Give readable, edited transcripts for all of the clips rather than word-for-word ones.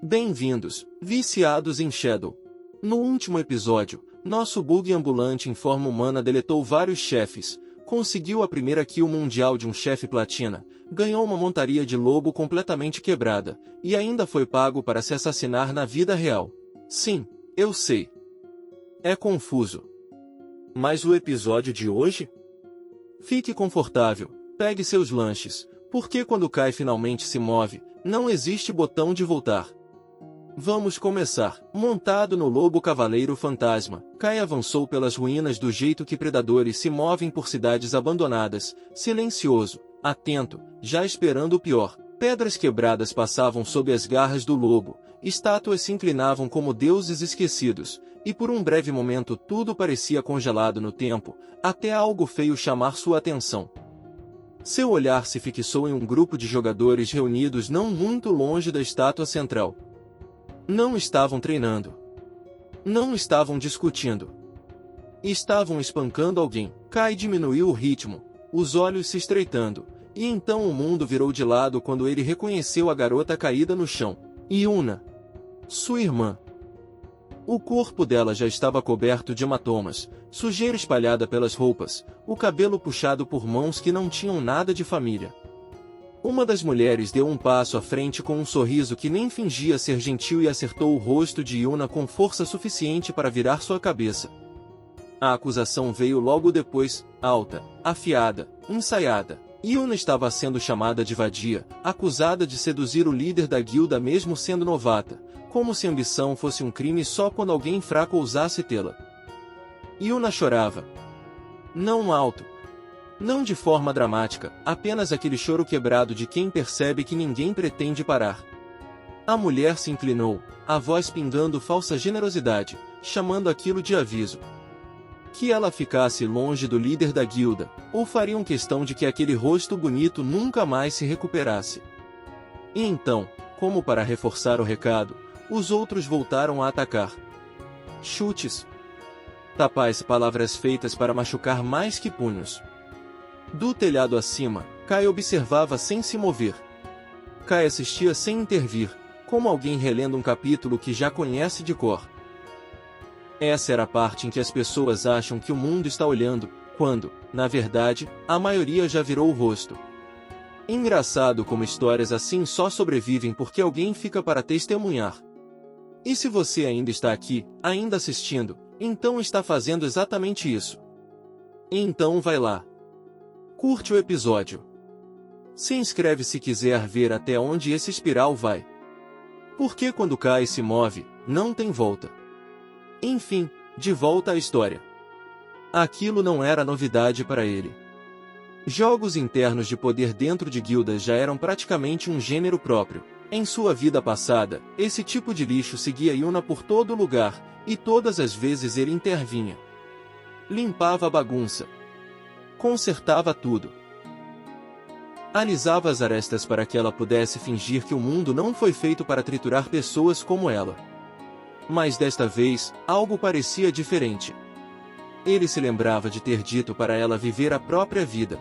Bem-vindos, viciados em Shadow. No último episódio, nosso bug ambulante em forma humana deletou vários chefes, conseguiu a primeira kill mundial de um chefe platina, ganhou uma montaria de lobo completamente quebrada, e ainda foi pago para se assassinar na vida real. Sim, eu sei. É confuso. Mas o episódio de hoje? Fique confortável, pegue seus lanches, porque quando Kai finalmente se move, não existe botão de voltar. Vamos começar. Montado no lobo cavaleiro fantasma, Kai avançou pelas ruínas do jeito que predadores se movem por cidades abandonadas, silencioso, atento, já esperando o pior. Pedras quebradas passavam sob as garras do lobo, estátuas se inclinavam como deuses esquecidos, e por um breve momento tudo parecia congelado no tempo, até algo feio chamar sua atenção. Seu olhar se fixou em um grupo de jogadores reunidos não muito longe da estátua central. Não estavam treinando. Não estavam discutindo. Estavam espancando alguém. Kai diminuiu o ritmo, os olhos se estreitando, e então o mundo virou de lado quando ele reconheceu a garota caída no chão. Yuna. Sua irmã. O corpo dela já estava coberto de hematomas, sujeira espalhada pelas roupas, o cabelo puxado por mãos que não tinham nada de família. Uma das mulheres deu um passo à frente com um sorriso que nem fingia ser gentil e acertou o rosto de Yuna com força suficiente para virar sua cabeça. A acusação veio logo depois, alta, afiada, ensaiada. Yuna estava sendo chamada de vadia, acusada de seduzir o líder da guilda mesmo sendo novata, como se ambição fosse um crime só quando alguém fraco ousasse tê-la. Yuna chorava. Não alto. Não de forma dramática, apenas aquele choro quebrado de quem percebe que ninguém pretende parar. A mulher se inclinou, a voz pingando falsa generosidade, chamando aquilo de aviso. Que ela ficasse longe do líder da guilda, ou fariam questão de que aquele rosto bonito nunca mais se recuperasse. E então, como para reforçar o recado, os outros voltaram a atacar. Chutes. Tapas, palavras feitas para machucar mais que punhos. Do telhado acima, Kai observava sem se mover. Kai assistia sem intervir, como alguém relendo um capítulo que já conhece de cor. Essa era a parte em que as pessoas acham que o mundo está olhando, quando, na verdade, a maioria já virou o rosto. Engraçado como histórias assim só sobrevivem porque alguém fica para testemunhar. E se você ainda está aqui, ainda assistindo, então está fazendo exatamente isso. Então vai lá. Curte o episódio. Se inscreve se quiser ver até onde esse espiral vai. Porque quando Kai se move, não tem volta. Enfim, de volta à história. Aquilo não era novidade para ele. Jogos internos de poder dentro de guildas já eram praticamente um gênero próprio. Em sua vida passada, esse tipo de lixo seguia Yuna por todo lugar, e todas as vezes ele intervinha. Limpava a bagunça. Consertava tudo. Alisava as arestas para que ela pudesse fingir que o mundo não foi feito para triturar pessoas como ela. Mas desta vez, algo parecia diferente. Ele se lembrava de ter dito para ela viver a própria vida.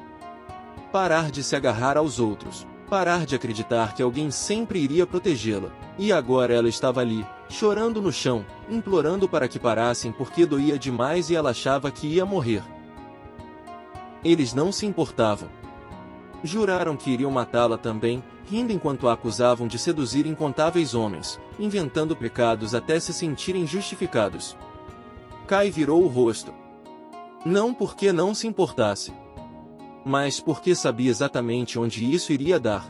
Parar de se agarrar aos outros. Parar de acreditar que alguém sempre iria protegê-la. E agora ela estava ali, chorando no chão, implorando para que parassem porque doía demais e ela achava que ia morrer. Eles não se importavam. Juraram que iriam matá-la também, rindo enquanto a acusavam de seduzir incontáveis homens, inventando pecados até se sentirem justificados. Kai virou o rosto. Não porque não se importasse, mas porque sabia exatamente onde isso iria dar.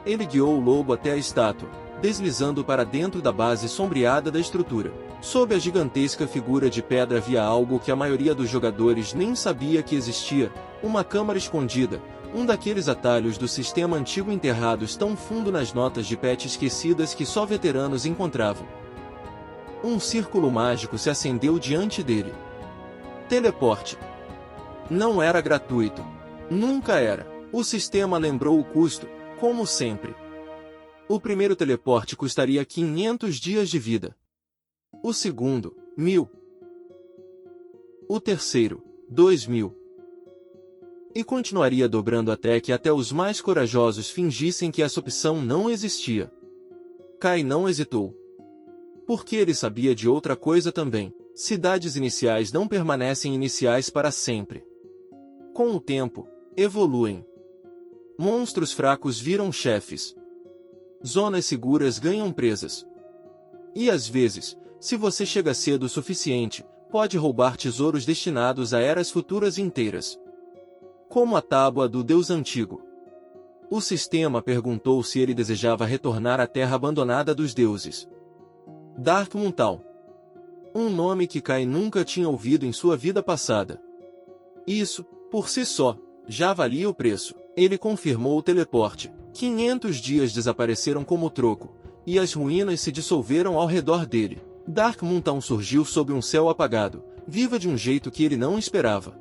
Ele guiou o lobo até a estátua, deslizando para dentro da base sombreada da estrutura. Sob a gigantesca figura de pedra havia algo que a maioria dos jogadores nem sabia que existia, uma câmara escondida, um daqueles atalhos do sistema antigo enterrados tão fundo nas notas de pet esquecidas que só veteranos encontravam. Um círculo mágico se acendeu diante dele. Teleporte. Não era gratuito. Nunca era. O sistema lembrou o custo, como sempre. O primeiro teleporte custaria 500 dias de vida. O segundo, 1000. O terceiro, 2000. E continuaria dobrando até que até os mais corajosos fingissem que essa opção não existia. Kai não hesitou. Porque ele sabia de outra coisa também. Cidades iniciais não permanecem iniciais para sempre. Com o tempo, evoluem. Monstros fracos viram chefes. Zonas seguras ganham presas. E às vezes, se você chega cedo o suficiente, pode roubar tesouros destinados a eras futuras inteiras. Como a tábua do Deus Antigo. O sistema perguntou se ele desejava retornar à terra abandonada dos deuses. Dark Muntal. Um nome que Kai nunca tinha ouvido em sua vida passada. Isso, por si só, já valia o preço. Ele confirmou o teleporte. 500 dias desapareceram como troco, e as ruínas se dissolveram ao redor dele. Dark Mountain surgiu sob um céu apagado, viva de um jeito que ele não esperava.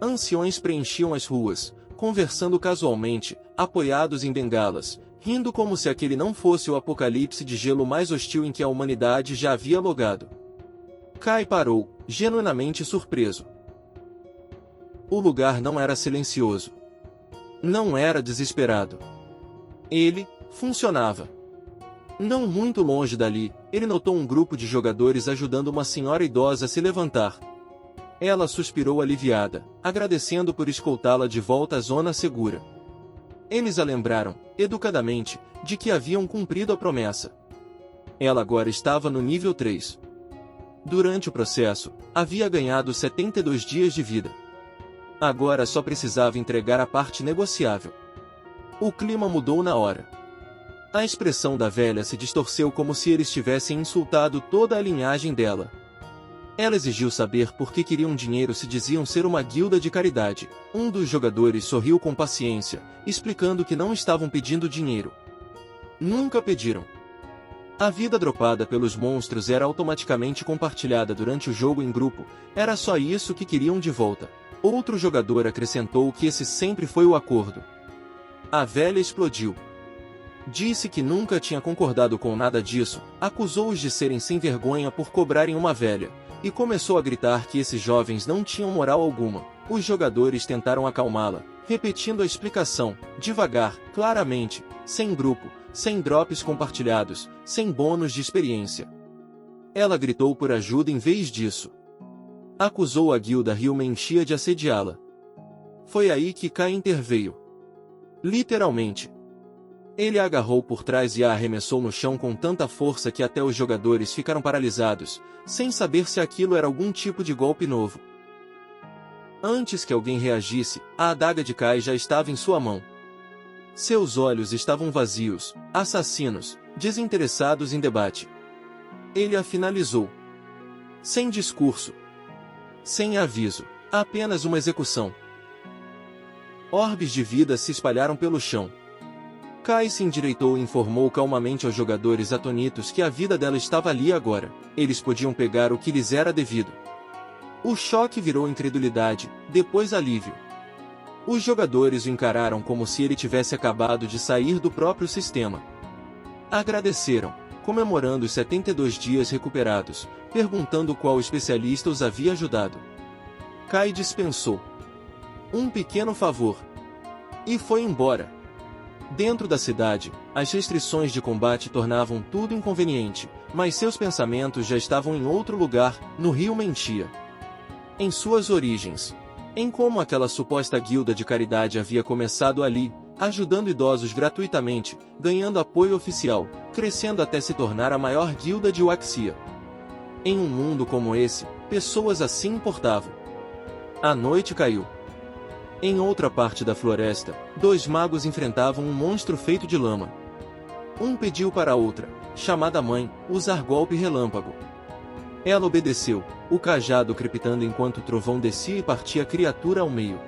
Anciões preenchiam as ruas, conversando casualmente, apoiados em bengalas, rindo como se aquele não fosse o apocalipse de gelo mais hostil em que a humanidade já havia logado. Kai parou, genuinamente surpreso. O lugar não era silencioso. Não era desesperado. Ele funcionava. Não muito longe dali, ele notou um grupo de jogadores ajudando uma senhora idosa a se levantar. Ela suspirou aliviada, agradecendo por escoltá-la de volta à zona segura. Eles a lembraram, educadamente, de que haviam cumprido a promessa. Ela agora estava no nível 3. Durante o processo, havia ganhado 72 dias de vida. Agora só precisava entregar a parte negociável. O clima mudou na hora. A expressão da velha se distorceu como se eles tivessem insultado toda a linhagem dela. Ela exigiu saber por que queriam dinheiro se diziam ser uma guilda de caridade. Um dos jogadores sorriu com paciência, explicando que não estavam pedindo dinheiro. Nunca pediram. A vida dropada pelos monstros era automaticamente compartilhada durante o jogo em grupo, era só isso que queriam de volta. Outro jogador acrescentou que esse sempre foi o acordo. A velha explodiu. Disse que nunca tinha concordado com nada disso, acusou-os de serem sem vergonha por cobrarem uma velha, e começou a gritar que esses jovens não tinham moral alguma. Os jogadores tentaram acalmá-la, repetindo a explicação, devagar, claramente, sem grupo, sem drops compartilhados, sem bônus de experiência. Ela gritou por ajuda em vez disso. Acusou a guilda Ryumenchia de assediá-la. Foi aí que Kai interveio. Literalmente. Ele a agarrou por trás e a arremessou no chão com tanta força que até os jogadores ficaram paralisados, sem saber se aquilo era algum tipo de golpe novo. Antes que alguém reagisse, a adaga de Kai já estava em sua mão. Seus olhos estavam vazios, assassinos, desinteressados em debate. Ele a finalizou. Sem discurso. Sem aviso. Apenas uma execução. Orbes de vida se espalharam pelo chão. Kai se endireitou e informou calmamente aos jogadores atonitos que a vida dela estava ali agora. Eles podiam pegar o que lhes era devido. O choque virou incredulidade, depois alívio. Os jogadores o encararam como se ele tivesse acabado de sair do próprio sistema. Agradeceram, comemorando os 72 dias recuperados, perguntando qual especialista os havia ajudado. Kai dispensou um pequeno favor e foi embora. Dentro da cidade, as restrições de combate tornavam tudo inconveniente, mas seus pensamentos já estavam em outro lugar, no Ryumenchia. Em suas origens. Em como aquela suposta guilda de caridade havia começado ali, ajudando idosos gratuitamente, ganhando apoio oficial, crescendo até se tornar a maior guilda de Waxia. Em um mundo como esse, pessoas assim importavam. A noite caiu. Em outra parte da floresta, dois magos enfrentavam um monstro feito de lama. Um pediu para a outra, chamada mãe, usar golpe relâmpago. Ela obedeceu, o cajado crepitando enquanto o trovão descia e partia a criatura ao meio.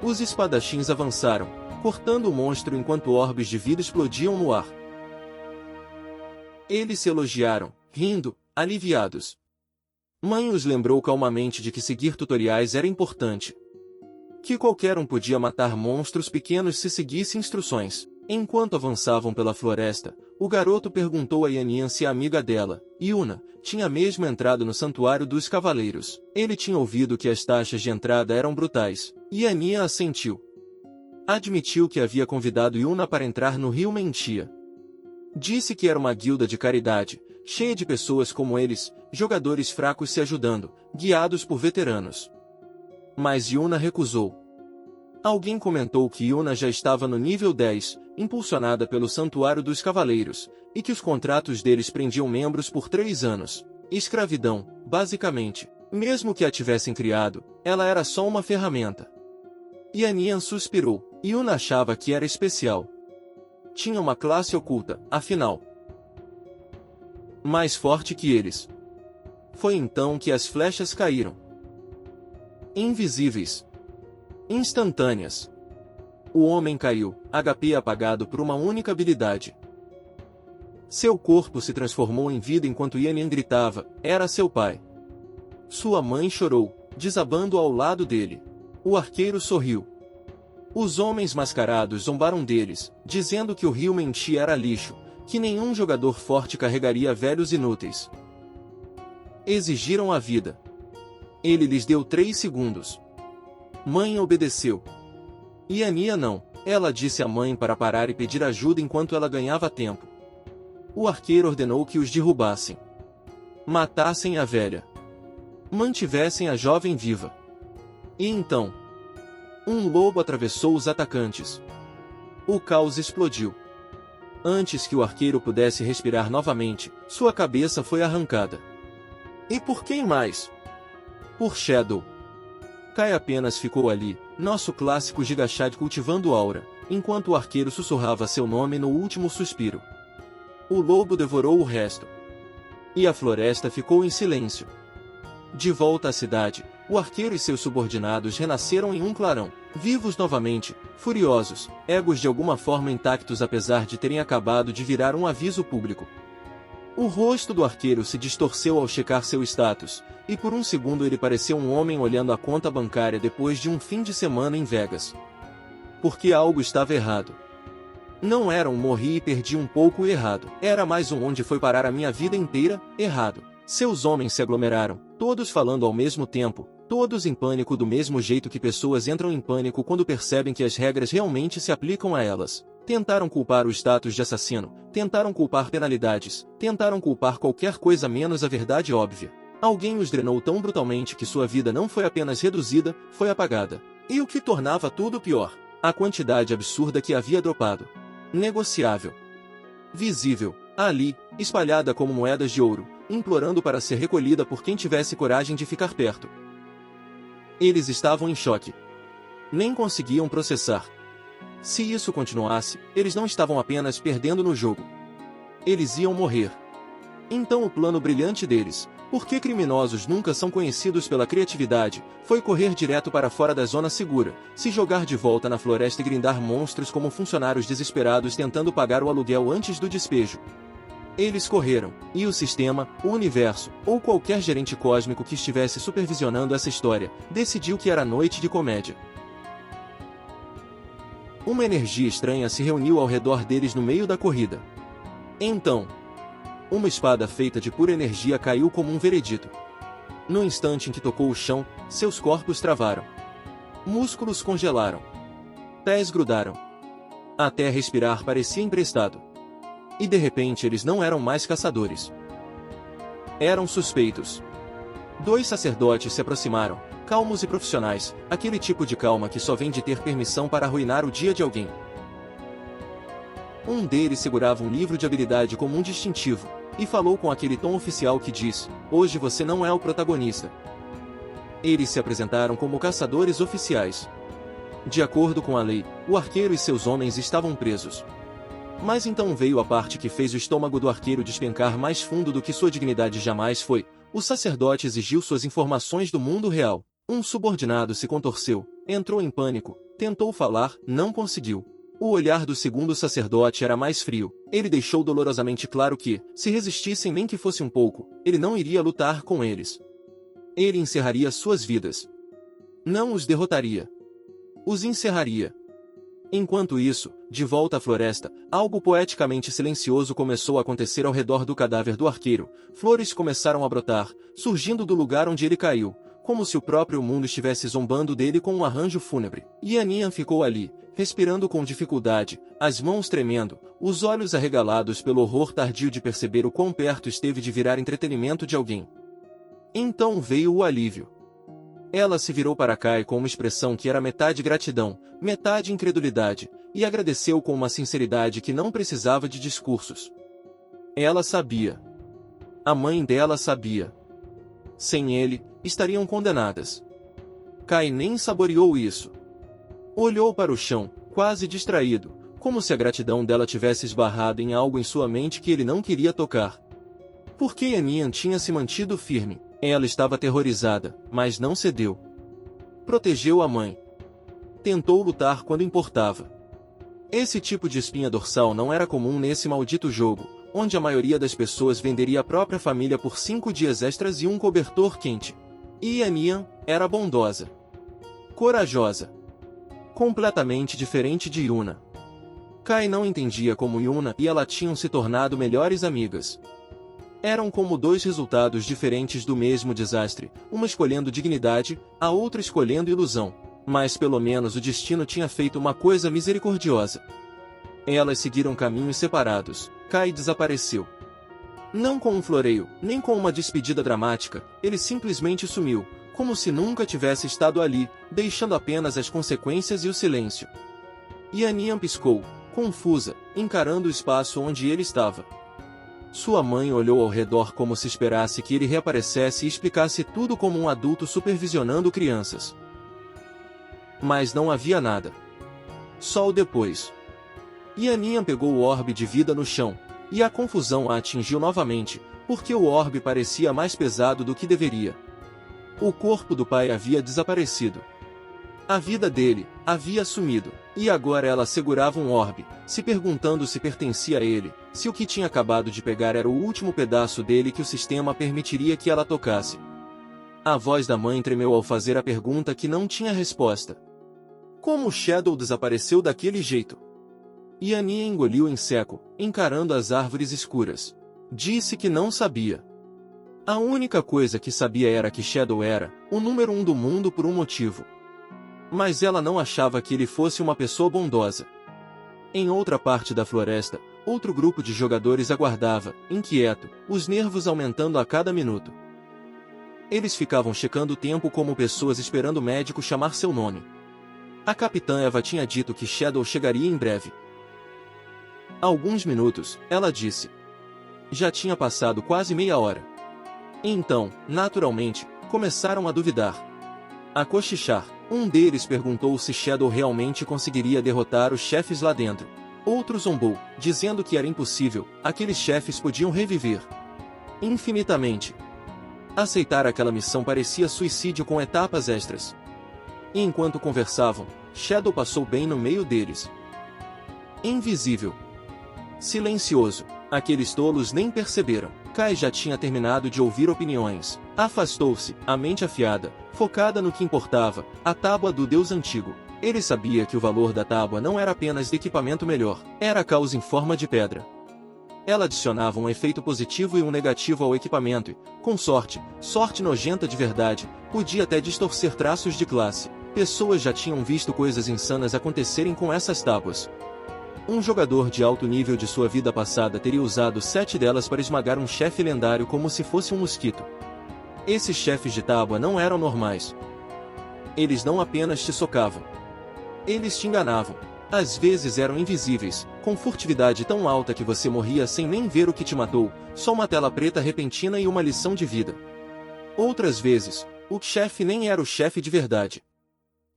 Os espadachins avançaram, cortando o monstro enquanto orbes de vida explodiam no ar. Eles se elogiaram, rindo, aliviados. Mãe os lembrou calmamente de que seguir tutoriais era importante. Que qualquer um podia matar monstros pequenos se seguisse instruções. Enquanto avançavam pela floresta, o garoto perguntou a Yannian se a amiga dela, Yuna, tinha mesmo entrado no Santuário dos Cavaleiros. Ele tinha ouvido que as taxas de entrada eram brutais. Yannian assentiu. Admitiu que havia convidado Yuna para entrar no Ryumenchia. Disse que era uma guilda de caridade, cheia de pessoas como eles, jogadores fracos se ajudando, guiados por veteranos. Mas Yuna recusou. Alguém comentou que Yuna já estava no nível 10, impulsionada pelo Santuário dos Cavaleiros, e que os contratos deles prendiam membros por 3 anos. Escravidão, basicamente. Mesmo que a tivessem criado, ela era só uma ferramenta. Yannian suspirou. Yuna achava que era especial. Tinha uma classe oculta, afinal. Mais forte que eles. Foi então que as flechas caíram. Invisíveis. Instantâneas. O homem caiu, HP apagado por uma única habilidade. Seu corpo se transformou em vida enquanto Yannian gritava, era seu pai. Sua mãe chorou, desabando ao lado dele. O arqueiro sorriu. Os homens mascarados zombaram deles, dizendo que o rio Menti era lixo, que nenhum jogador forte carregaria velhos inúteis. Exigiram a vida. Ele lhes deu 3 segundos. Mãe obedeceu. Yannian não. Ela disse à mãe para parar e pedir ajuda enquanto ela ganhava tempo. O arqueiro ordenou que os derrubassem. Matassem a velha. Mantivessem a jovem viva. E então, um lobo atravessou os atacantes. O caos explodiu. Antes que o arqueiro pudesse respirar novamente, sua cabeça foi arrancada. E por quem mais? Por Shadow. Kai apenas ficou ali, nosso clássico Gigachad cultivando aura, enquanto o arqueiro sussurrava seu nome no último suspiro. O lobo devorou o resto. E a floresta ficou em silêncio. De volta à cidade, o arqueiro e seus subordinados renasceram em um clarão, vivos novamente, furiosos, egos de alguma forma intactos apesar de terem acabado de virar um aviso público. O rosto do arqueiro se distorceu ao checar seu status, e por um segundo ele pareceu um homem olhando a conta bancária depois de um fim de semana em Vegas. Porque algo estava errado. Não era um morri e perdi um pouco errado. Era mais um onde foi parar a minha vida inteira, errado. Seus homens se aglomeraram, todos falando ao mesmo tempo, todos em pânico do mesmo jeito que pessoas entram em pânico quando percebem que as regras realmente se aplicam a elas. Tentaram culpar o status de assassino, tentaram culpar penalidades, tentaram culpar qualquer coisa menos a verdade óbvia. Alguém os drenou tão brutalmente que sua vida não foi apenas reduzida, foi apagada. E o que tornava tudo pior, a quantidade absurda que havia dropado. Negociável. Visível, ali, espalhada como moedas de ouro, implorando para ser recolhida por quem tivesse coragem de ficar perto. Eles estavam em choque. Nem conseguiam processar. Se isso continuasse, eles não estavam apenas perdendo no jogo. Eles iam morrer. Então o plano brilhante deles, porque criminosos nunca são conhecidos pela criatividade, foi correr direto para fora da zona segura, se jogar de volta na floresta e grindar monstros como funcionários desesperados tentando pagar o aluguel antes do despejo. Eles correram, e o sistema, o universo, ou qualquer gerente cósmico que estivesse supervisionando essa história, decidiu que era noite de comédia. Uma energia estranha se reuniu ao redor deles no meio da corrida. Então, uma espada feita de pura energia caiu como um veredito. No instante em que tocou o chão, seus corpos travaram. Músculos congelaram. Pés grudaram. Até respirar parecia emprestado. E de repente eles não eram mais caçadores. Eram suspeitos. 2 sacerdotes se aproximaram, calmos e profissionais, aquele tipo de calma que só vem de ter permissão para arruinar o dia de alguém. Um deles segurava um livro de habilidade como um distintivo, e falou com aquele tom oficial que diz, hoje você não é o protagonista. Eles se apresentaram como caçadores oficiais. De acordo com a lei, o arqueiro e seus homens estavam presos. Mas então veio a parte que fez o estômago do arqueiro despencar mais fundo do que sua dignidade jamais foi. O sacerdote exigiu suas informações do mundo real. Um subordinado se contorceu, entrou em pânico, tentou falar, não conseguiu. O olhar do segundo sacerdote era mais frio. Ele deixou dolorosamente claro que, se resistissem nem que fosse um pouco, ele não iria lutar com eles. Ele encerraria suas vidas. Não os derrotaria. Os encerraria. Enquanto isso, de volta à floresta, algo poeticamente silencioso começou a acontecer ao redor do cadáver do arqueiro. Flores começaram a brotar, surgindo do lugar onde ele caiu, como se o próprio mundo estivesse zombando dele com um arranjo fúnebre. Yannian ficou ali, respirando com dificuldade, as mãos tremendo, os olhos arregalados pelo horror tardio de perceber o quão perto esteve de virar entretenimento de alguém. Então veio o alívio. Ela se virou para Kai com uma expressão que era metade gratidão, metade incredulidade, e agradeceu com uma sinceridade que não precisava de discursos. Ela sabia. A mãe dela sabia. Sem ele, estariam condenadas. Kai nem saboreou isso. Olhou para o chão, quase distraído, como se a gratidão dela tivesse esbarrado em algo em sua mente que ele não queria tocar. Porque Yannian tinha se mantido firme. Ela estava aterrorizada, mas não cedeu. Protegeu a mãe. Tentou lutar quando importava. Esse tipo de espinha dorsal não era comum nesse maldito jogo, onde a maioria das pessoas venderia a própria família por 5 dias extras e um cobertor quente. E Yannian era bondosa. Corajosa. Completamente diferente de Yuna. Kai não entendia como Yuna e ela tinham se tornado melhores amigas. Eram como dois resultados diferentes do mesmo desastre, uma escolhendo dignidade, a outra escolhendo ilusão. Mas pelo menos o destino tinha feito uma coisa misericordiosa. Elas seguiram caminhos separados. Kai desapareceu. Não com um floreio, nem com uma despedida dramática, ele simplesmente sumiu, como se nunca tivesse estado ali, deixando apenas as consequências e o silêncio. Yannian piscou, confusa, encarando o espaço onde ele estava. Sua mãe olhou ao redor como se esperasse que ele reaparecesse e explicasse tudo como um adulto supervisionando crianças. Mas não havia nada. Só o depois. Yannian pegou o orbe de vida no chão, e a confusão a atingiu novamente, porque o orbe parecia mais pesado do que deveria. O corpo do pai havia desaparecido. A vida dele havia sumido, e agora ela segurava um orbe, se perguntando se pertencia a ele, se o que tinha acabado de pegar era o último pedaço dele que o sistema permitiria que ela tocasse. A voz da mãe tremeu ao fazer a pergunta que não tinha resposta. Como Shadow desapareceu daquele jeito? Yannian engoliu em seco, encarando as árvores escuras. Disse que não sabia. A única coisa que sabia era que Shadow era o número 1 do mundo por um motivo. Mas ela não achava que ele fosse uma pessoa bondosa. Em outra parte da floresta, outro grupo de jogadores aguardava, inquieto, os nervos aumentando a cada minuto. Eles ficavam checando o tempo como pessoas esperando o médico chamar seu nome. A capitã Eva tinha dito que Shadow chegaria em breve. Há alguns minutos, ela disse. Já tinha passado quase meia hora. Então, naturalmente, começaram a duvidar. A cochichar. Um deles perguntou se Shadow realmente conseguiria derrotar os chefes lá dentro. Outro zombou, dizendo que era impossível, aqueles chefes podiam reviver infinitamente. Aceitar aquela missão parecia suicídio com etapas extras. E enquanto conversavam, Shadow passou bem no meio deles. Invisível. Silencioso. Aqueles tolos nem perceberam. Kai já tinha terminado de ouvir opiniões. Afastou-se, a mente afiada, focada no que importava, a tábua do deus antigo. Ele sabia que o valor da tábua não era apenas de equipamento melhor, era caos em forma de pedra. Ela adicionava um efeito positivo e um negativo ao equipamento e, com sorte nojenta de verdade, podia até distorcer traços de classe. Pessoas já tinham visto coisas insanas acontecerem com essas tábuas. Um jogador de alto nível de sua vida passada teria usado 7 delas para esmagar um chefe lendário como se fosse um mosquito. Esses chefes de tábua não eram normais. Eles não apenas te socavam. Eles te enganavam. Às vezes eram invisíveis, com furtividade tão alta que você morria sem nem ver o que te matou, só uma tela preta repentina e uma lição de vida. Outras vezes, o chefe nem era o chefe de verdade.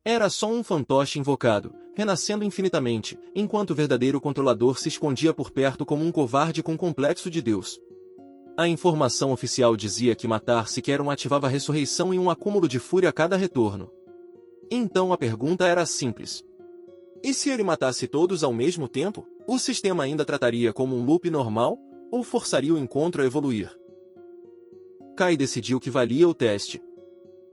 Era só um fantoche invocado, renascendo infinitamente, enquanto o verdadeiro controlador se escondia por perto como um covarde com complexo de Deus. A informação oficial dizia que matar sequer ativava a ressurreição e um acúmulo de fúria a cada retorno. Então a pergunta era simples. E se ele matasse todos ao mesmo tempo, o sistema ainda trataria como um loop normal, ou forçaria o encontro a evoluir? Kai decidiu que valia o teste.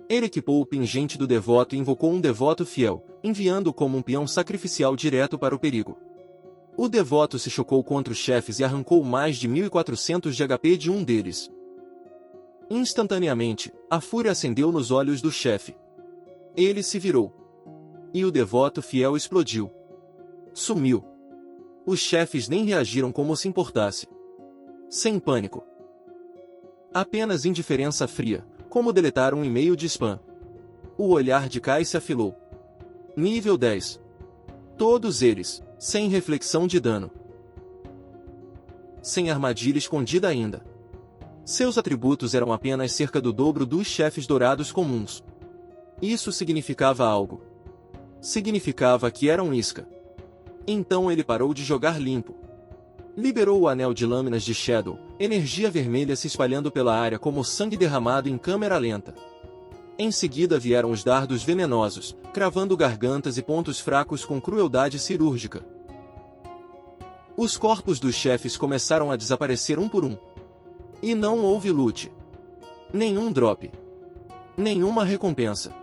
Ele equipou o pingente do devoto e invocou um devoto fiel, enviando-o como um peão sacrificial direto para o perigo. O devoto se chocou contra os chefes e arrancou mais de 1400 de HP de um deles. Instantaneamente, a fúria acendeu nos olhos do chefe. Ele se virou. E o devoto fiel explodiu. sumiu. Os chefes nem reagiram como se importasse. Sem pânico. Apenas indiferença fria, como deletar um e-mail de spam. O olhar de Kai se afilou. Nível 10. Todos eles, sem reflexão de dano. Sem armadilha escondida ainda. Seus atributos eram apenas cerca do dobro dos chefes dourados comuns. Isso significava algo. Significava que eram isca. Então ele parou de jogar limpo. Liberou o anel de lâminas de Shadow, energia vermelha se espalhando pela área como sangue derramado em câmera lenta. Em seguida vieram os dardos venenosos, cravando gargantas e pontos fracos com crueldade cirúrgica. Os corpos dos chefes começaram a desaparecer um por um. E não houve loot. Nenhum drop. Nenhuma recompensa.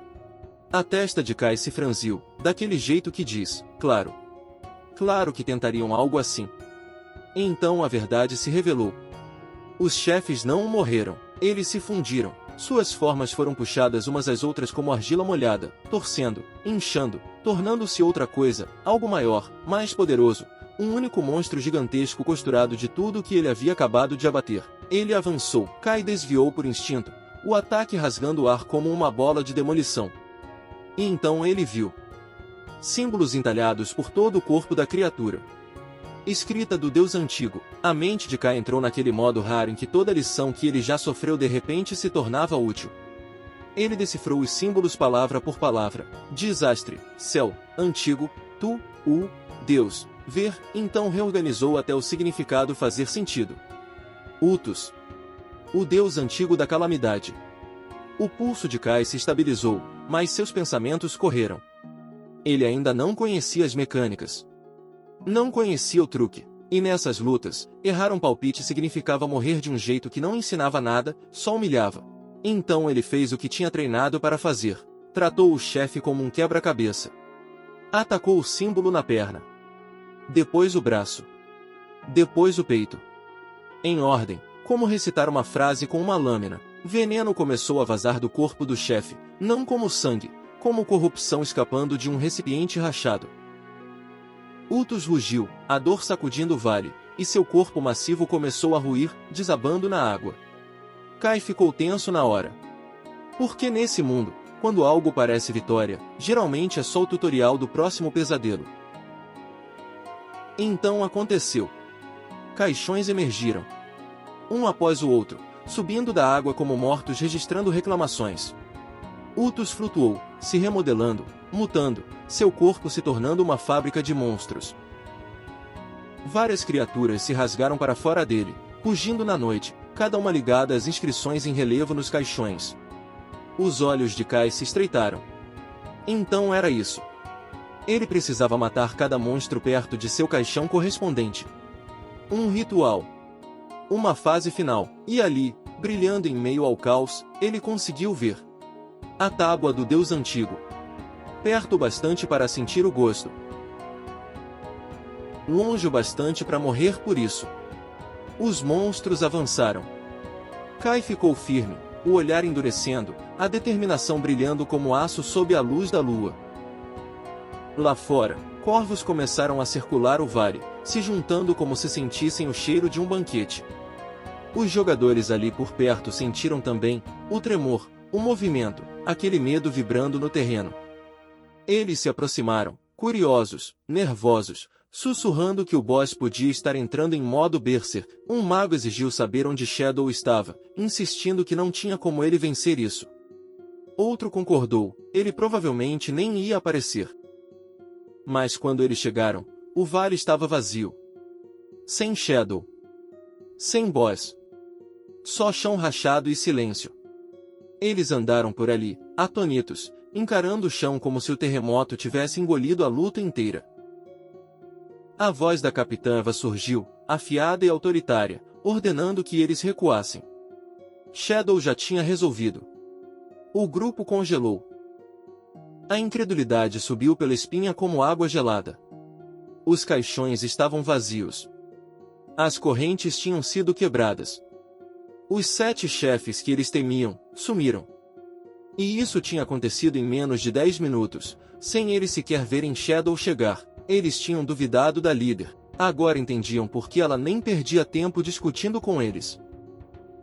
A testa de Kai se franziu, daquele jeito que diz, claro. Claro que tentariam algo assim. Então a verdade se revelou. Os chefes não morreram, eles se fundiram. Suas formas foram puxadas umas às outras como argila molhada, torcendo, inchando, tornando-se outra coisa, algo maior, mais poderoso, um único monstro gigantesco costurado de tudo que ele havia acabado de abater. Ele avançou, Kai desviou por instinto, o ataque rasgando o ar como uma bola de demolição. E então ele viu símbolos entalhados por todo o corpo da criatura. Escrita do Deus Antigo, a mente de Kai entrou naquele modo raro em que toda lição que ele já sofreu de repente se tornava útil. Ele decifrou os símbolos palavra por palavra. Desastre, céu, antigo, tu, Deus, ver, então reorganizou até o significado fazer sentido. Utus. O Deus Antigo da calamidade. O pulso de Kai se estabilizou, mas seus pensamentos correram. Ele ainda não conhecia as mecânicas. Não conhecia o truque, e nessas lutas, errar um palpite significava morrer de um jeito que não ensinava nada, só humilhava. Então ele fez o que tinha treinado para fazer. Tratou o chefe como um quebra-cabeça. Atacou o símbolo na perna. Depois o braço. Depois o peito. Em ordem, como recitar uma frase com uma lâmina, veneno começou a vazar do corpo do chefe, não como sangue, como corrupção escapando de um recipiente rachado. Utus rugiu, a dor sacudindo o vale, e seu corpo massivo começou a ruir, desabando na água. Kai ficou tenso na hora. Porque nesse mundo, quando algo parece vitória, geralmente é só o tutorial do próximo pesadelo. Então aconteceu. Caixões emergiram. Um após o outro, subindo da água como mortos registrando reclamações. Utus flutuou, se remodelando, mutando, seu corpo se tornando uma fábrica de monstros. Várias criaturas se rasgaram para fora dele, rugindo na noite, cada uma ligada às inscrições em relevo nos caixões. Os olhos de Kai se estreitaram. Então era isso. Ele precisava matar cada monstro perto de seu caixão correspondente. Um ritual. Uma fase final, e ali, brilhando em meio ao caos, ele conseguiu ver a tábua do Deus Antigo. Perto o bastante para sentir o gosto. Longe o bastante para morrer por isso. Os monstros avançaram. Kai ficou firme, o olhar endurecendo, a determinação brilhando como aço sob a luz da lua. Lá fora, corvos começaram a circular o vale, se juntando como se sentissem o cheiro de um banquete. Os jogadores ali por perto sentiram também o tremor, o movimento, aquele medo vibrando no terreno. Eles se aproximaram, curiosos, nervosos, sussurrando que o boss podia estar entrando em modo berserk. Um mago exigiu saber onde Shadow estava, insistindo que não tinha como ele vencer isso. Outro concordou, ele provavelmente nem ia aparecer. Mas quando eles chegaram, o vale estava vazio. Sem Shadow. Sem boss. Só chão rachado e silêncio. Eles andaram por ali, atônitos, encarando o chão como se o terremoto tivesse engolido a luta inteira. A voz da capitã Eva surgiu, afiada e autoritária, ordenando que eles recuassem. Shadow já tinha resolvido. O grupo congelou. A incredulidade subiu pela espinha como água gelada. Os caixões estavam vazios. As correntes tinham sido quebradas. Os 7 chefes que eles temiam, sumiram. E isso tinha acontecido em menos de 10 minutos, sem eles sequer verem Shadow chegar. Eles tinham duvidado da líder, agora entendiam por que ela nem perdia tempo discutindo com eles.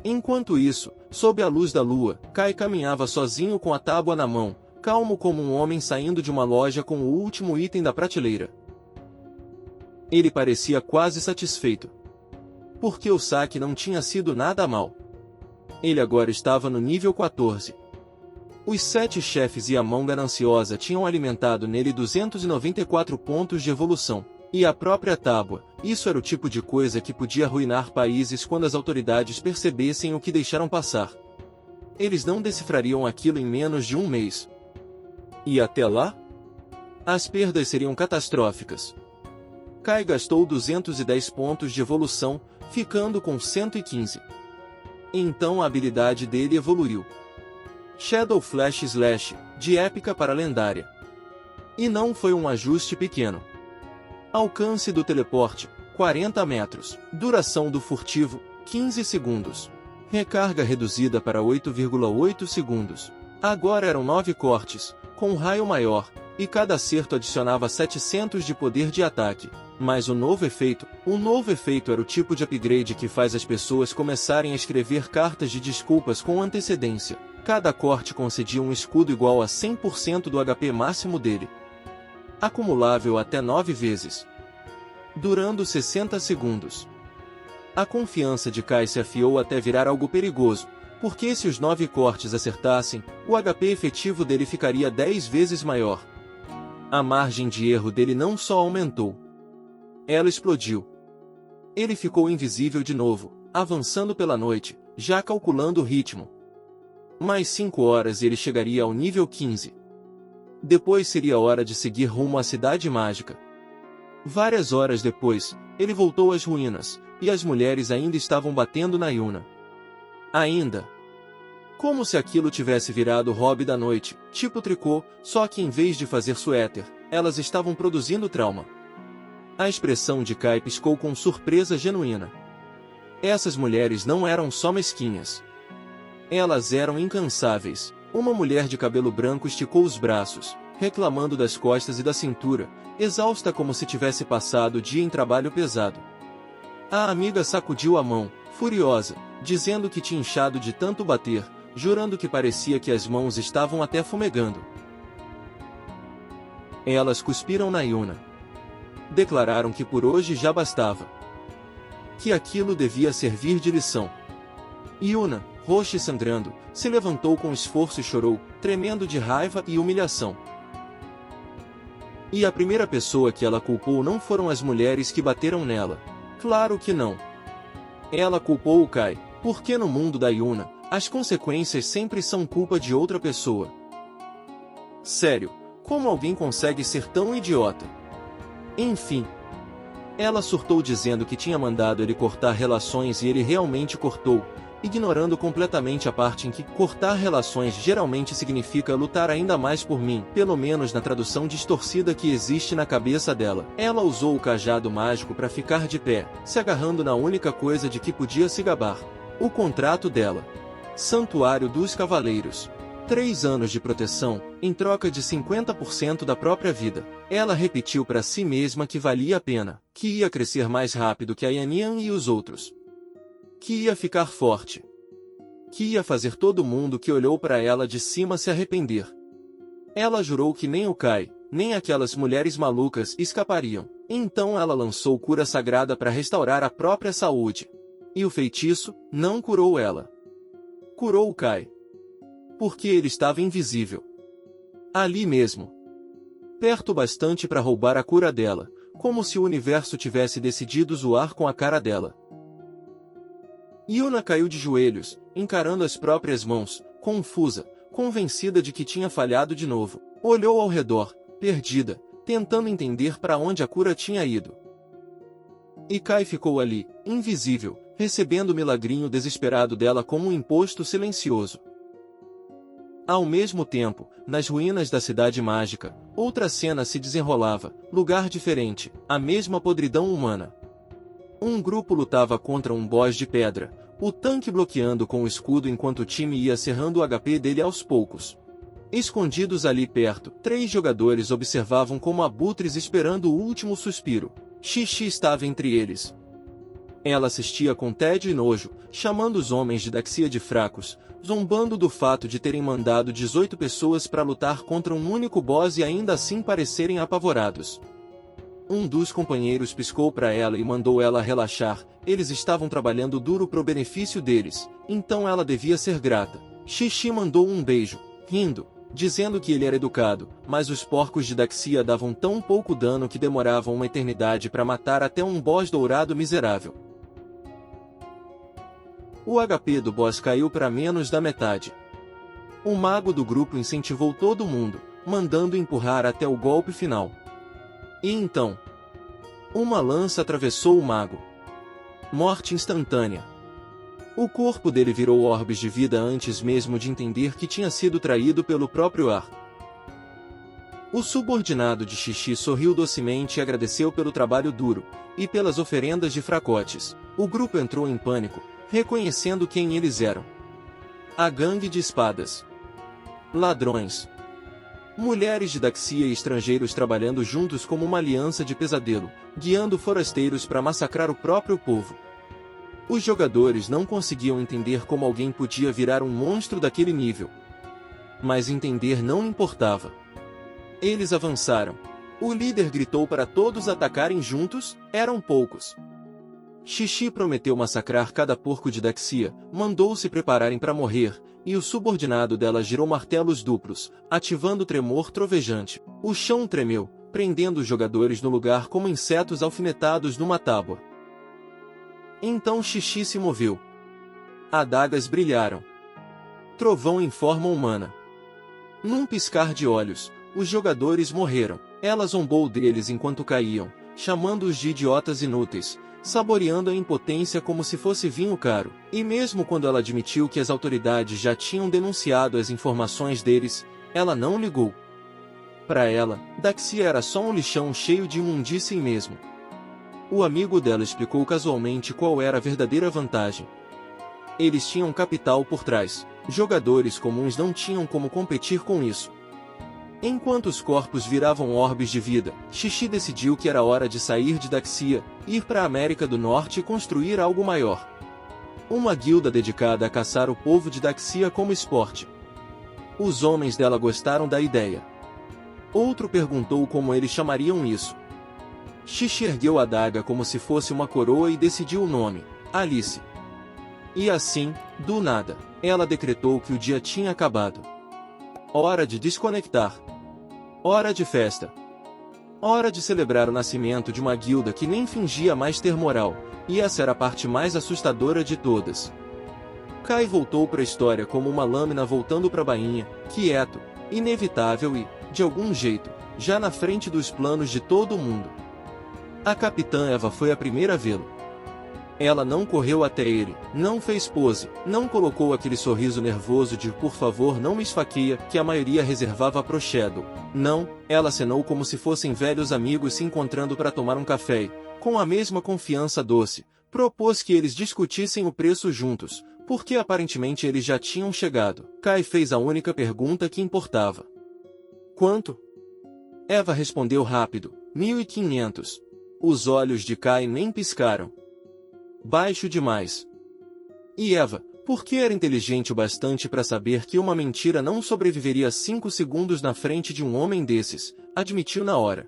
Enquanto isso, sob a luz da lua, Kai caminhava sozinho com a tábua na mão, calmo como um homem saindo de uma loja com o último item da prateleira. Ele parecia quase satisfeito. Porque o saque não tinha sido nada mal. Ele agora estava no nível 14. Os 7 chefes e a mão gananciosa tinham alimentado nele 294 pontos de evolução. E a própria tábua, isso era o tipo de coisa que podia arruinar países quando as autoridades percebessem o que deixaram passar. Eles não decifrariam aquilo em menos de um mês. E até lá? As perdas seriam catastróficas. Kai gastou 210 pontos de evolução, ficando com 115. Então a habilidade dele evoluiu. Shadow Flash Slash, de épica para lendária. E não foi um ajuste pequeno. Alcance do teleporte, 40 metros. Duração do furtivo, 15 segundos. Recarga reduzida para 8,8 segundos. Agora eram 9 cortes, com um raio maior, e cada acerto adicionava 700 de poder de ataque. Mas o novo efeito era o tipo de upgrade que faz as pessoas começarem a escrever cartas de desculpas com antecedência. Cada corte concedia um escudo igual a 100% do HP máximo dele. Acumulável até 9 vezes. Durando 60 segundos. A confiança de Kai se afiou até virar algo perigoso, porque se os 9 cortes acertassem, o HP efetivo dele ficaria 10 vezes maior. A margem de erro dele não só aumentou. Ela explodiu. Ele ficou invisível de novo, avançando pela noite, já calculando o ritmo. Mais 5 horas e ele chegaria ao nível 15. Depois seria hora de seguir rumo à Cidade Mágica. Várias horas depois, ele voltou às ruínas, e as mulheres ainda estavam batendo na Yuna. Ainda. Como se aquilo tivesse virado hobby da noite, tipo tricô, só que em vez de fazer suéter, elas estavam produzindo trauma. A expressão de Kai piscou com surpresa genuína. Essas mulheres não eram só mesquinhas. Elas eram incansáveis. Uma mulher de cabelo branco esticou os braços, reclamando das costas e da cintura, exausta como se tivesse passado o dia em trabalho pesado. A amiga sacudiu a mão, furiosa, dizendo que tinha inchado de tanto bater, jurando que parecia que as mãos estavam até fumegando. Elas cuspiram na Yuna. Declararam que por hoje já bastava. Que aquilo devia servir de lição. Yuna, roxa e sangrando, se levantou com esforço e chorou, tremendo de raiva e humilhação. E a primeira pessoa que ela culpou não foram as mulheres que bateram nela. Claro que não. Ela culpou o Kai, porque no mundo da Yuna, as consequências sempre são culpa de outra pessoa. Sério, como alguém consegue ser tão idiota? Enfim. Ela surtou dizendo que tinha mandado ele cortar relações e ele realmente cortou, ignorando completamente a parte em que cortar relações geralmente significa lutar ainda mais por mim, pelo menos na tradução distorcida que existe na cabeça dela. Ela usou o cajado mágico para ficar de pé, se agarrando na única coisa de que podia se gabar. O contrato dela. Santuário dos Cavaleiros. 3 anos de proteção, em troca de 50% da própria vida. Ela repetiu para si mesma que valia a pena, que ia crescer mais rápido que a Yanyan e os outros. Que ia ficar forte. Que ia fazer todo mundo que olhou para ela de cima se arrepender. Ela jurou que nem o Kai, nem aquelas mulheres malucas escapariam. Então ela lançou cura sagrada para restaurar a própria saúde. E o feitiço não curou ela. Curou o Kai. Porque ele estava invisível. Ali mesmo. Perto bastante para roubar a cura dela, como se o universo tivesse decidido zoar com a cara dela. Yuna caiu de joelhos, encarando as próprias mãos, confusa, convencida de que tinha falhado de novo. Olhou ao redor, perdida, tentando entender para onde a cura tinha ido. E Kai ficou ali, invisível, recebendo o milagrinho desesperado dela como um imposto silencioso. Ao mesmo tempo, nas ruínas da Cidade Mágica, outra cena se desenrolava, lugar diferente, a mesma podridão humana. Um grupo lutava contra um boss de pedra, o tanque bloqueando com o escudo enquanto o time ia serrando o HP dele aos poucos. Escondidos ali perto, 3 jogadores observavam como abutres esperando o último suspiro. Xixi estava entre eles. Ela assistia com tédio e nojo, chamando os homens de Daxia de fracos, zombando do fato de terem mandado 18 pessoas para lutar contra um único boss e ainda assim parecerem apavorados. Um dos companheiros piscou para ela e mandou ela relaxar. Eles estavam trabalhando duro pro benefício deles, então ela devia ser grata. Xixi mandou um beijo, rindo, dizendo que ele era educado, mas os porcos de Daxia davam tão pouco dano que demoravam uma eternidade para matar até um boss dourado miserável. O HP do boss caiu para menos da metade. O mago do grupo incentivou todo mundo, mandando empurrar até o golpe final. E então, uma lança atravessou o mago. Morte instantânea. O corpo dele virou orbes de vida antes mesmo de entender que tinha sido traído pelo próprio ar. O subordinado de Xixi sorriu docemente e agradeceu pelo trabalho duro, e pelas oferendas de fracotes. O grupo entrou em pânico, reconhecendo quem eles eram. A gangue de espadas. Ladrões. Mulheres de Daxia e estrangeiros trabalhando juntos como uma aliança de pesadelo, guiando forasteiros para massacrar o próprio povo. Os jogadores não conseguiam entender como alguém podia virar um monstro daquele nível. Mas entender não importava. Eles avançaram. O líder gritou para todos atacarem juntos, eram poucos. Xixi prometeu massacrar cada porco de Daxia, mandou se prepararem para morrer, e o subordinado dela girou martelos duplos, ativando o tremor trovejante. O chão tremeu, prendendo os jogadores no lugar como insetos alfinetados numa tábua. Então Xixi se moveu. Adagas brilharam. Trovão em forma humana. Num piscar de olhos, os jogadores morreram. Ela zombou deles enquanto caíam, chamando-os de idiotas inúteis, saboreando a impotência como se fosse vinho caro. E mesmo quando ela admitiu que as autoridades já tinham denunciado as informações deles, ela não ligou. Para ela, Daxia era só um lixão cheio de imundície mesmo. O amigo dela explicou casualmente qual era a verdadeira vantagem. Eles tinham capital por trás. Jogadores comuns não tinham como competir com isso. Enquanto os corpos viravam orbes de vida, Xixi decidiu que era hora de sair de Daxia, ir para a América do Norte e construir algo maior. Uma guilda dedicada a caçar o povo de Daxia como esporte. Os homens dela gostaram da ideia. Outro perguntou como eles chamariam isso. Xixi ergueu a adaga como se fosse uma coroa e decidiu o nome, Alice. E assim, do nada, ela decretou que o dia tinha acabado. Hora de desconectar. Hora de festa. Hora de celebrar o nascimento de uma guilda que nem fingia mais ter moral, e essa era a parte mais assustadora de todas. Kai voltou para a história como uma lâmina voltando para a bainha, quieto, inevitável e, de algum jeito, já na frente dos planos de todo mundo. A capitã Eva foi a primeira a vê-lo. Ela não correu até ele, não fez pose, não colocou aquele sorriso nervoso de por favor não me esfaqueia que a maioria reservava pro Shadow. Não, ela acenou como se fossem velhos amigos se encontrando para tomar um café e, com a mesma confiança doce, propôs que eles discutissem o preço juntos, porque aparentemente eles já tinham chegado. Kai fez a única pergunta que importava. Quanto? Eva respondeu rápido, 1.500. Os olhos de Kai nem piscaram. Baixo demais. E Eva, porque era inteligente o bastante para saber que uma mentira não sobreviveria 5 segundos na frente de um homem desses, admitiu na hora.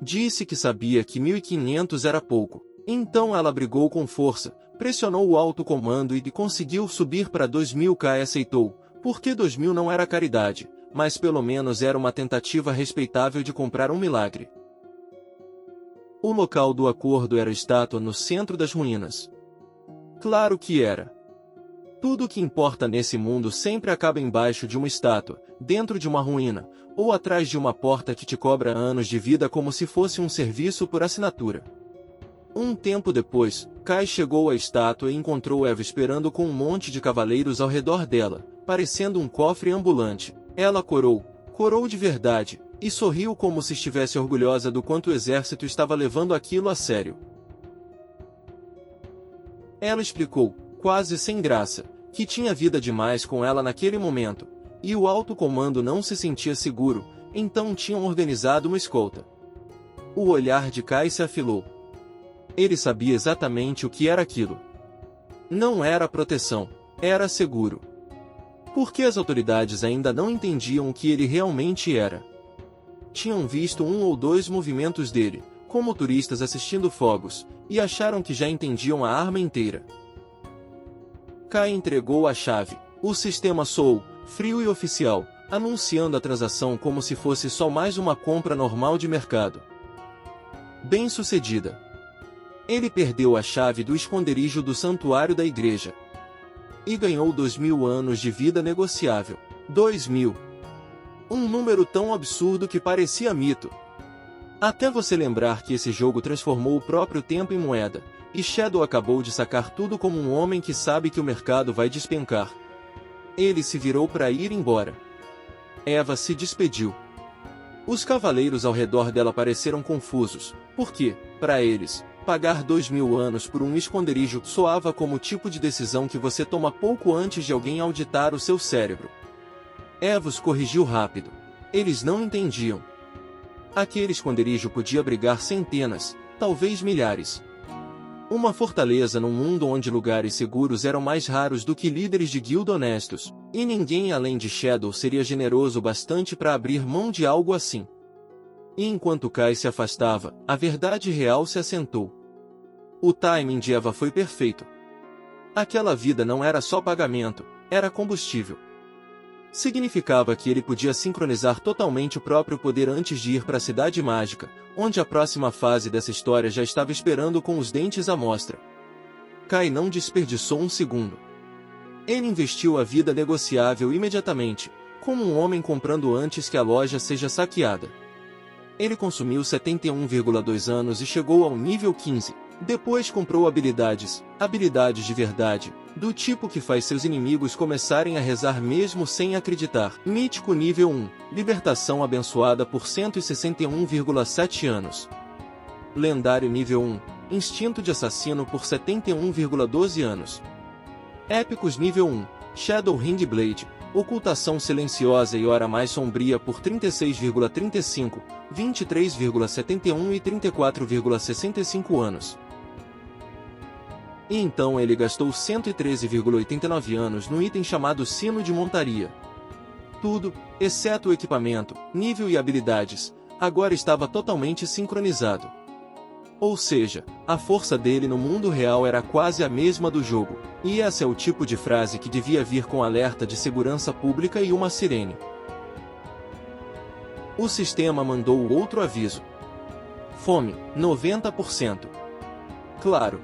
Disse que sabia que 1.500 era pouco. Então ela brigou com força, pressionou o alto comando e conseguiu subir para 2.000. Kai aceitou, porque 2.000 não era caridade, mas pelo menos era uma tentativa respeitável de comprar um milagre. O local do acordo era a estátua no centro das ruínas. Claro que era. Tudo o que importa nesse mundo sempre acaba embaixo de uma estátua, dentro de uma ruína, ou atrás de uma porta que te cobra anos de vida como se fosse um serviço por assinatura. Um tempo depois, Kai chegou à estátua e encontrou Eva esperando com um monte de cavaleiros ao redor dela, parecendo um cofre ambulante. Ela corou de verdade, e sorriu como se estivesse orgulhosa do quanto o exército estava levando aquilo a sério. Ela explicou, quase sem graça, que tinha vida demais com ela naquele momento, e o alto comando não se sentia seguro, então tinham organizado uma escolta. O olhar de Kai se afilou. Ele sabia exatamente o que era aquilo. Não era proteção, era seguro. Porque as autoridades ainda não entendiam o que ele realmente era. Tinham visto um ou dois movimentos dele, como turistas assistindo fogos, e acharam que já entendiam a arma inteira. Kai entregou a chave. O sistema soou, frio e oficial, anunciando a transação como se fosse só mais uma compra normal de mercado. Bem-sucedida. Ele perdeu a chave do esconderijo do santuário da igreja. E ganhou 2000 anos de vida negociável. 2000. Um número tão absurdo que parecia mito. Até você lembrar que esse jogo transformou o próprio tempo em moeda, e Shadow acabou de sacar tudo como um homem que sabe que o mercado vai despencar. Ele se virou para ir embora. Eva se despediu. Os cavaleiros ao redor dela pareceram confusos, porque, para eles, pagar 2000 anos por um esconderijo soava como o tipo de decisão que você toma pouco antes de alguém auditar o seu cérebro. Eva os corrigiu rápido. Eles não entendiam. Aquele esconderijo podia abrigar centenas, talvez milhares. Uma fortaleza num mundo onde lugares seguros eram mais raros do que líderes de guilda honestos, e ninguém além de Shadow seria generoso bastante para abrir mão de algo assim. E enquanto Kai se afastava, a verdade real se assentou. O timing de Eva foi perfeito. Aquela vida não era só pagamento, era combustível. Significava que ele podia sincronizar totalmente o próprio poder antes de ir para a Cidade Mágica, onde a próxima fase dessa história já estava esperando com os dentes à mostra. Kai não desperdiçou um segundo. Ele investiu a vida negociável imediatamente, como um homem comprando antes que a loja seja saqueada. Ele consumiu 71,2 anos e chegou ao nível 15. Depois comprou habilidades de verdade, do tipo que faz seus inimigos começarem a rezar mesmo sem acreditar. Mítico nível 1, libertação abençoada por 161,7 anos. Lendário nível 1, instinto de assassino por 71,12 anos. Épicos nível 1, Shadow Ring Blade, ocultação silenciosa e hora mais sombria por 36,35, 23,71 e 34,65 anos. E então ele gastou 113,89 anos no item chamado Sino de Montaria. Tudo, exceto o equipamento, nível e habilidades, agora estava totalmente sincronizado. Ou seja, a força dele no mundo real era quase a mesma do jogo, e esse é o tipo de frase que devia vir com alerta de segurança pública e uma sirene. O sistema mandou outro aviso. Fome, 90%. Claro.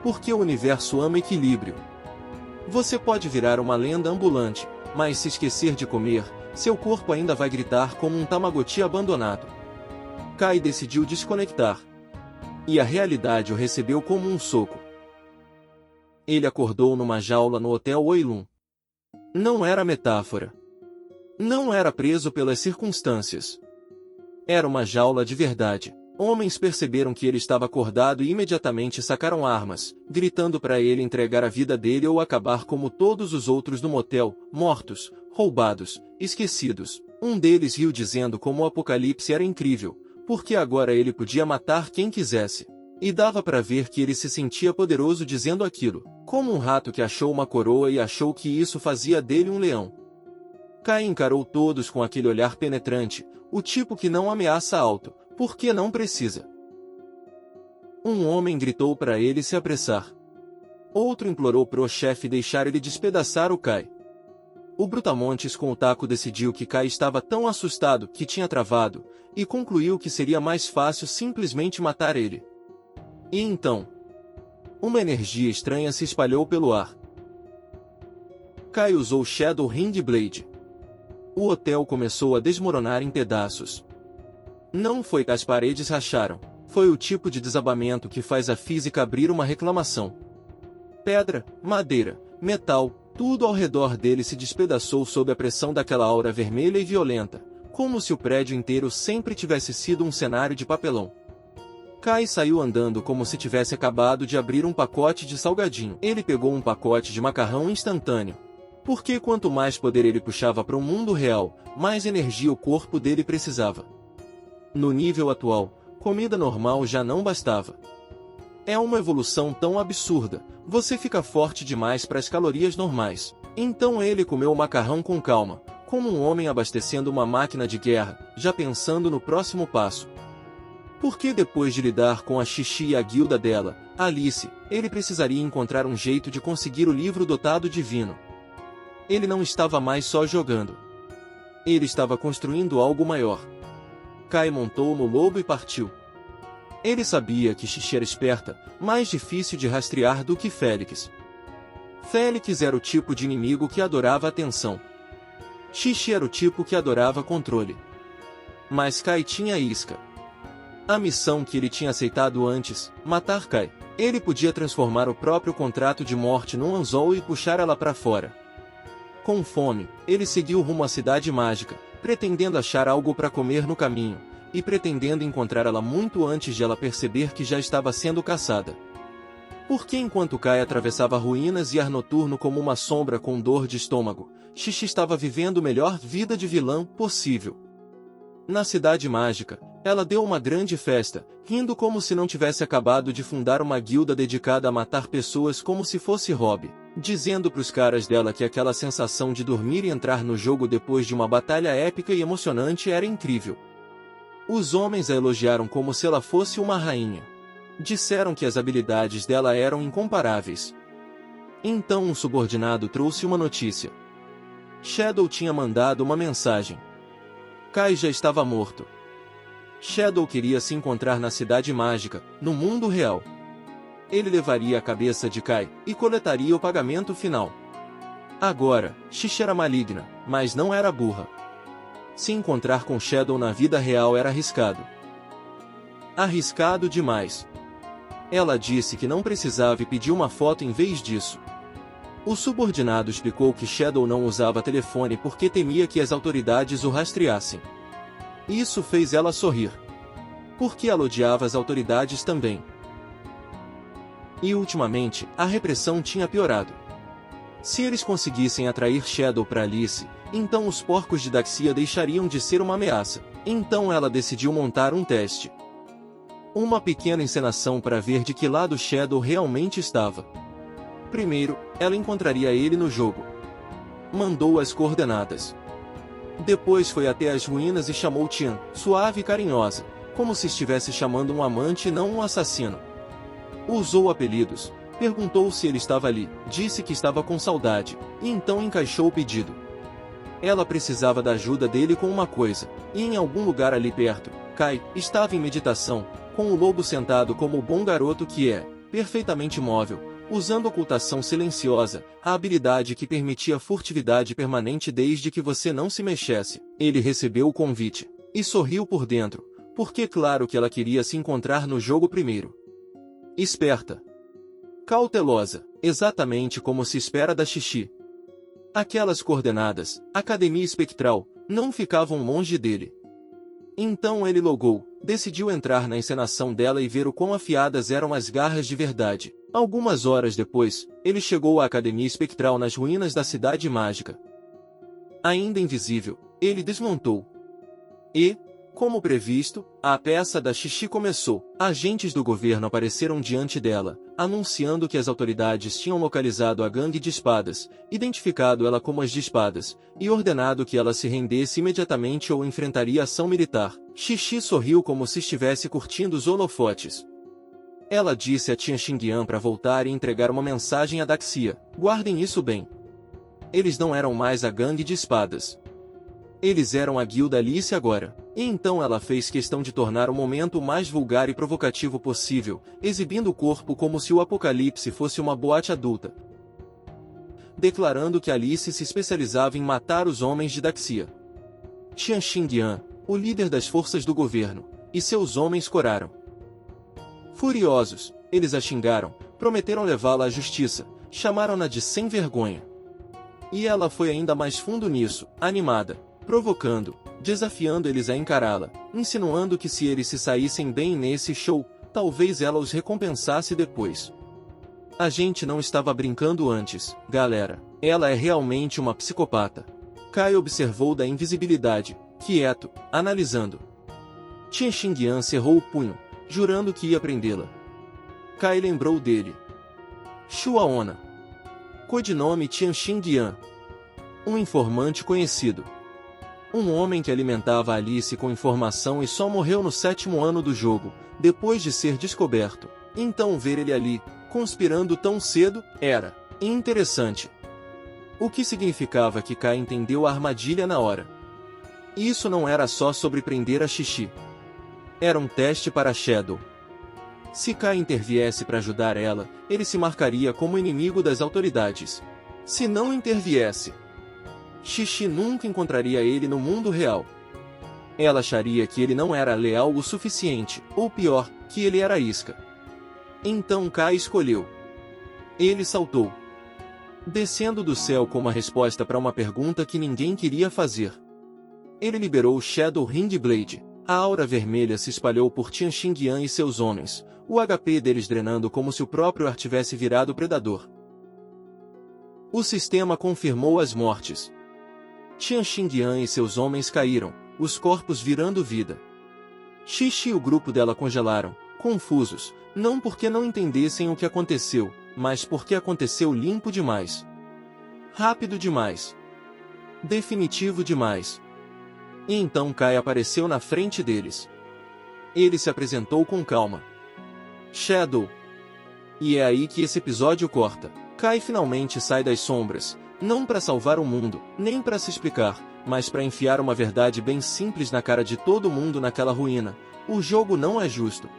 Porque o universo ama equilíbrio. Você pode virar uma lenda ambulante, mas se esquecer de comer, seu corpo ainda vai gritar como um Tamagotchi abandonado. Kai decidiu desconectar. E a realidade o recebeu como um soco. Ele acordou numa jaula no Hotel Oilun. Não era metáfora. Não era preso pelas circunstâncias. Era uma jaula de verdade. Homens perceberam que ele estava acordado e imediatamente sacaram armas, gritando para ele entregar a vida dele ou acabar como todos os outros do motel, mortos, roubados, esquecidos. Um deles riu dizendo como o apocalipse era incrível, porque agora ele podia matar quem quisesse. E dava para ver que ele se sentia poderoso dizendo aquilo, como um rato que achou uma coroa e achou que isso fazia dele um leão. Kai encarou todos com aquele olhar penetrante, o tipo que não ameaça alto, porque não precisa. Um homem gritou para ele se apressar. Outro implorou pro chefe deixar ele despedaçar o Kai. O Brutamontes com o taco decidiu que Kai estava tão assustado que tinha travado, e concluiu que seria mais fácil simplesmente matar ele. E então, uma energia estranha se espalhou pelo ar. Kai usou Shadow Ring Blade. O hotel começou a desmoronar em pedaços. Não foi que as paredes racharam, foi o tipo de desabamento que faz a física abrir uma reclamação. Pedra, madeira, metal, tudo ao redor dele se despedaçou sob a pressão daquela aura vermelha e violenta, como se o prédio inteiro sempre tivesse sido um cenário de papelão. Kai saiu andando como se tivesse acabado de abrir um pacote de salgadinho. Ele pegou um pacote de macarrão instantâneo. Porque quanto mais poder ele puxava para o mundo real, mais energia o corpo dele precisava. No nível atual, comida normal já não bastava. É uma evolução tão absurda, você fica forte demais para as calorias normais. Então ele comeu o macarrão com calma, como um homem abastecendo uma máquina de guerra, já pensando no próximo passo. Porque depois de lidar com a Xixi e a guilda dela, Alice, ele precisaria encontrar um jeito de conseguir o livro dotado divino. Ele não estava mais só jogando. Ele estava construindo algo maior. Kai montou no lobo e partiu. Ele sabia que Xixi era esperta, mais difícil de rastrear do que Félix. Félix era o tipo de inimigo que adorava atenção. Xixi era o tipo que adorava controle. Mas Kai tinha isca. A missão que ele tinha aceitado antes, matar Kai. Ele podia transformar o próprio contrato de morte num anzol e puxar ela para fora. Com fome, ele seguiu rumo à cidade mágica, pretendendo achar algo para comer no caminho, e pretendendo encontrar ela muito antes de ela perceber que já estava sendo caçada. Porque enquanto Kai atravessava ruínas e ar noturno como uma sombra com dor de estômago, Xixi estava vivendo a melhor vida de vilã possível. Na cidade mágica, ela deu uma grande festa, rindo como se não tivesse acabado de fundar uma guilda dedicada a matar pessoas como se fosse hobby, dizendo pros caras dela que aquela sensação de dormir e entrar no jogo depois de uma batalha épica e emocionante era incrível. Os homens a elogiaram como se ela fosse uma rainha. Disseram que as habilidades dela eram incomparáveis. Então um subordinado trouxe uma notícia. Shadow tinha mandado uma mensagem. Kai já estava morto. Shadow queria se encontrar na cidade mágica, no mundo real. Ele levaria a cabeça de Kai e coletaria o pagamento final. Agora, Xixi era maligna, mas não era burra. Se encontrar com Shadow na vida real era arriscado. Arriscado demais. Ela disse que não precisava e pediu uma foto em vez disso. O subordinado explicou que Shadow não usava telefone porque temia que as autoridades o rastreassem. Isso fez ela sorrir. Porque ela odiava as autoridades também. E ultimamente, a repressão tinha piorado. Se eles conseguissem atrair Shadow para Alice, então os porcos de Daxia deixariam de ser uma ameaça. Então ela decidiu montar um teste. Uma pequena encenação para ver de que lado Shadow realmente estava. Primeiro, ela encontraria ele no jogo. Mandou as coordenadas. Depois foi até as ruínas e chamou Tian, suave e carinhosa, como se estivesse chamando um amante e não um assassino. Usou apelidos, perguntou se ele estava ali, disse que estava com saudade, e então encaixou o pedido. Ela precisava da ajuda dele com uma coisa, e em algum lugar ali perto, Kai estava em meditação, com o lobo sentado como o bom garoto que é, perfeitamente móvel, usando ocultação silenciosa, a habilidade que permitia furtividade permanente desde que você não se mexesse. Ele recebeu o convite, e sorriu por dentro, porque claro que ela queria se encontrar no jogo primeiro. Esperta. Cautelosa, exatamente como se espera da Xixi. Aquelas coordenadas, Academia Espectral, não ficavam longe dele. Então ele logou, decidiu entrar na encenação dela e ver o quão afiadas eram as garras de verdade. Algumas horas depois, ele chegou à Academia Espectral nas ruínas da Cidade Mágica. Ainda invisível, ele desmontou. E, como previsto, a peça da Xixi começou. Agentes do governo apareceram diante dela, anunciando que as autoridades tinham localizado a gangue de espadas, identificado ela como as de espadas, e ordenado que ela se rendesse imediatamente ou enfrentaria ação militar. Xixi sorriu como se estivesse curtindo os holofotes. Ela disse a Tian Xingyan para voltar e entregar uma mensagem a Daxia. Guardem isso bem. Eles não eram mais a gangue de espadas. Eles eram a guilda Alice agora. E então ela fez questão de tornar o momento o mais vulgar e provocativo possível, exibindo o corpo como se o apocalipse fosse uma boate adulta. Declarando que Alice se especializava em matar os homens de Daxia. Tian Xingyan, o líder das forças do governo, e seus homens coraram. Furiosos, eles a xingaram, prometeram levá-la à justiça, chamaram-na de sem vergonha. E ela foi ainda mais fundo nisso, animada, provocando, desafiando eles a encará-la, insinuando que se eles se saíssem bem nesse show, talvez ela os recompensasse depois. A gente não estava brincando antes, galera. Ela é realmente uma psicopata. Kai observou da invisibilidade, quieto, analisando. Chen Xingyan cerrou o punho, jurando que ia prendê-la. Kai lembrou dele. Xuaona. Codinome Chen Xingyan. Um informante conhecido. Um homem que alimentava Alice com informação e só morreu no 7º ano do jogo, depois de ser descoberto. Então ver ele ali, conspirando tão cedo, era interessante. O que significava que Kai entendeu a armadilha na hora. Isso não era só sobre prender a Xixi. Era um teste para Shadow. Se Kai interviesse para ajudar ela, ele se marcaria como inimigo das autoridades. Se não interviesse, Xixi nunca encontraria ele no mundo real. Ela acharia que ele não era leal o suficiente, ou pior, que ele era isca. Então Kai escolheu. Ele saltou, descendo do céu como a resposta para uma pergunta que ninguém queria fazer. Ele liberou o Shadow Ring Blade. A aura vermelha se espalhou por Chen Xingyan e seus homens, o HP deles drenando como se o próprio ar tivesse virado predador. O sistema confirmou as mortes. Chen Xingyan e seus homens caíram, os corpos virando vida. Xixi e o grupo dela congelaram, confusos, não porque não entendessem o que aconteceu, mas porque aconteceu limpo demais. Rápido demais. Definitivo demais. E então Kai apareceu na frente deles. Ele se apresentou com calma. Shadow. E é aí que esse episódio corta. Kai finalmente sai das sombras, não para salvar o mundo, nem para se explicar, mas para enfiar uma verdade bem simples na cara de todo mundo naquela ruína. O jogo não é justo.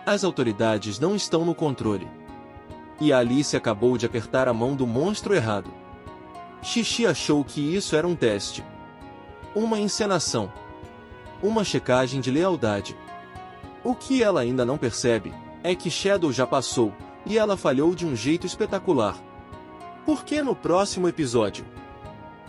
As autoridades não estão no controle. E a Alice acabou de apertar a mão do monstro errado. Xixi achou que isso era um teste. Uma encenação. Uma checagem de lealdade. O que ela ainda não percebe é que Shadow já passou, e ela falhou de um jeito espetacular. Por que no próximo episódio?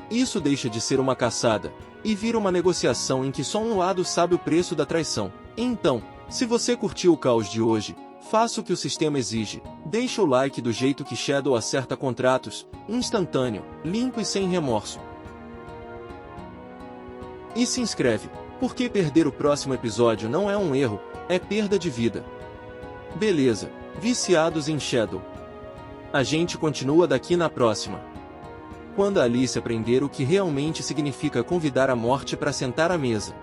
Isso deixa de ser uma caçada, e vira uma negociação em que só um lado sabe o preço da traição. Então, se você curtiu o caos de hoje, faça o que o sistema exige, deixa o like do jeito que Shadow acerta contratos, instantâneo, limpo e sem remorso. E se inscreve, porque perder o próximo episódio não é um erro, é perda de vida. Beleza, viciados em Shadow. A gente continua daqui na próxima. Quando a Alice aprender o que realmente significa convidar a morte para sentar à mesa.